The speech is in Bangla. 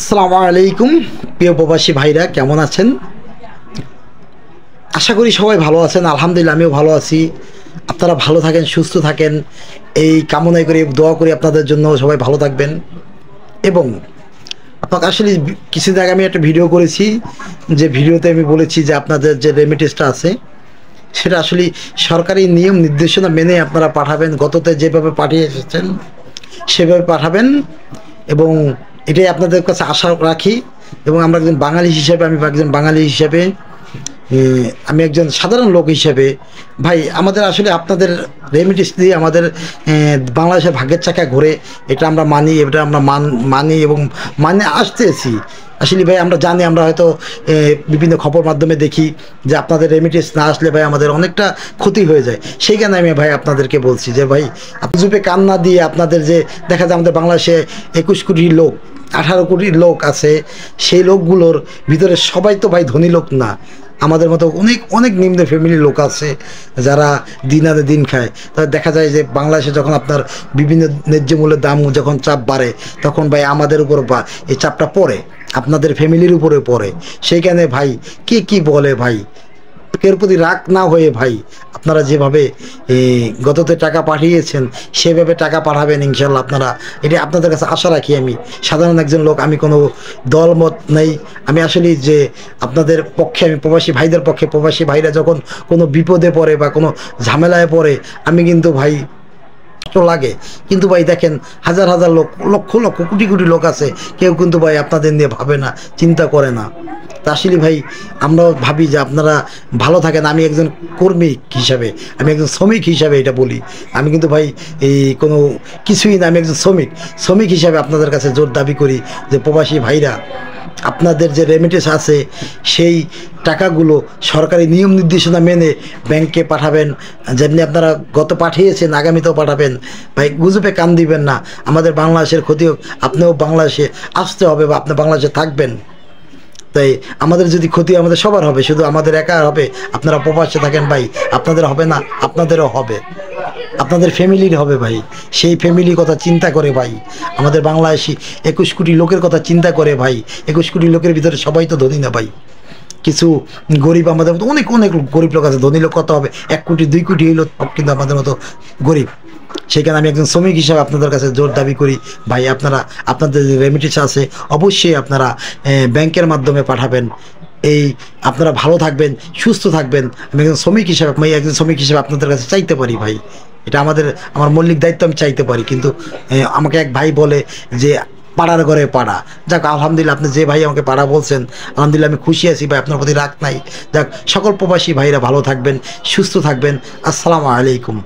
আসসালামু আলাইকুম প্রিয় প্রবাসী ভাইরা, কেমন আছেন? আশা করি সবাই ভালো আছেন। আলহামদুলিল্লাহ, আমিও ভালো আছি। আপনারা ভালো থাকেন, সুস্থ থাকেন, এই কামনাই করি, দোয়া করি আপনাদের জন্য সবাই ভালো থাকবেন। এবং আপনাকে আসলে কিছুদিন আগে আমি একটা ভিডিও করেছি, যে ভিডিওতে আমি বলেছি যে আপনাদের যে রেমিটেন্সটা আছে সেটা আসলে সরকারি নিয়ম নির্দেশনা মেনে আপনারা পাঠাবেন। গততে যেভাবে পাঠিয়ে এসেছেন সেভাবে পাঠাবেন, এবং এটাই আপনাদের কাছে আশা রাখি। এবং আমরা একজন বাঙালি হিসেবে, আমি একজন সাধারণ লোক হিসেবে ভাই, আমাদের আসলে আপনাদের রেমিটেন্স দিয়ে আমাদের বাংলাদেশের ভাগ্যের চাকা ঘোরে, এটা আমরা মানি, এটা আমরা মানি এবং মানে আসতেছি। আসলে ভাই আমরা জানি, আমরা হয়তো বিভিন্ন খবর মাধ্যমে দেখি যে আপনাদের রেমিটেন্স না আসলে ভাই আমাদের অনেকটা ক্ষতি হয়ে যায়। সেইখানে আমি ভাই আপনাদেরকে বলছি যে ভাই, আপনি চুপে কান না দিয়ে, আপনাদের যে দেখা যায় আমাদের বাংলাদেশে 21 কোটি লোক, 18 কোটি লোক আছে, সেই লোকগুলোর ভিতরে সবাই তো ভাই ধনী লোক না। আমাদের মতো অনেক অনেক নিম্ন ফ্যামিলির লোক আছে যারা দিন আনে দিন খায়। তাহলে দেখা যায় যে বাংলাদেশে যখন আপনার বিভিন্ন ন্যায্য মূল্যের দাম যখন চাপ বাড়ে, তখন ভাই আমাদের উপর এই চাপটা পড়ে, আপনাদের ফ্যামিলির উপরে পড়ে। সেইখানে ভাই কে কি বলে ভাই, এর প্রতি রাগ না হয়ে ভাই, আপনারা যেভাবে গততে টাকা পাঠিয়েছেন সেভাবে টাকা পাঠাবেন ইনশাল্লাহ। আপনারা এটা আপনাদের কাছে আশা রাখি। আমি সাধারণ একজন লোক, আমি কোনো দলমত নেই। আমি আসলে যে আপনাদের পক্ষে, আমি প্রবাসী ভাইদের পক্ষে, প্রবাসী ভাইরা যখন কোনো বিপদে পড়ে বা কোনো ঝামেলায় পড়ে, আমি কিন্তু ভাই লাগে। কিন্তু ভাই দেখেন, হাজার হাজার লোক, লক্ষ লক্ষ কোটি কোটি লোক আছে, কেউ কিন্তু ভাই আপনাদের নিয়ে ভাবে না, চিন্তা করে না। তা আসলে ভাই আমরাও ভাবি যে আপনারা ভালো থাকেন। আমি একজন কর্মী হিসাবে, আমি একজন শ্রমিক হিসাবে এটা বলি। আমি কিন্তু ভাই এই কোনো কিছুই না, আমি একজন শ্রমিক হিসাবে আপনাদের কাছে জোর দাবি করি যে প্রবাসী ভাইরা, আপনাদের যে রেমিটেন্স আছে সেই টাকাগুলো সরকারি নিয়ম নির্দেশনা মেনে ব্যাংকে পাঠাবেন। যেমনি আপনারা গত পাঠিয়েছেন, আগামীতেও পাঠাবেন। ভাই গুজবে কান দিবেন না। আমাদের বাংলাদেশের ক্ষতি হোক, আপনিও বাংলাদেশে আসতে হবে বা আপনি বাংলাদেশে থাকবেন। তাই আমাদের যদি ক্ষতি আমাদের সবার হবে, শুধু আমাদের একা হবে? আপনারা প্রবাসে থাকেন ভাই, আপনাদের হবে না? আপনাদেরও হবে, আপনাদের ফ্যামিলির হবে ভাই। সেই ফ্যামিলির কথা চিন্তা করে ভাই, আমাদের বাংলাদেশি 21 কোটি লোকের কথা চিন্তা করে ভাই। 21 কোটি লোকের ভিতরে সবাই তো ধনী না ভাই, কিছু গরিব, আমাদের মতো অনেক অনেক গরিব লোক আছে। ধনী লোক কত হবে? 1 কোটি 2 কোটি হইল, কিন্তু আমাদের মতো গরিব। সেখানে আমি একজন শ্রমিক হিসাবে আপনাদের কাছে জোর দাবি করি ভাই, আপনারা আপনাদের যে রেমিটেন্স আছে অবশ্যই আপনারা ব্যাংকের মাধ্যমে পাঠাবেন। এই আপনারা ভালো থাকবেন, সুস্থ থাকবেন। আমি একজন শ্রমিক হিসাবে আপনাদের কাছে চাইতে পারি ভাই, এটা আমার মৌলিক দায়িত্ব, আমি চাইতে পারি। কিন্তু আমাকে এক ভাই বলে যে পাড়ার ঘরে পাড়া। যাক, আলহামদুলিল্লাহ, আপনি যে ভাই আমাকে পাড়া বলছেন, আলহামদুলিল্লাহ আমি খুশি আছি ভাই, আপনার প্রতি রাগ নাই। যাক, সকল প্রবাসী ভাইরা ভালো থাকবেন, সুস্থ থাকবেন। আসসালামু আলাইকুম।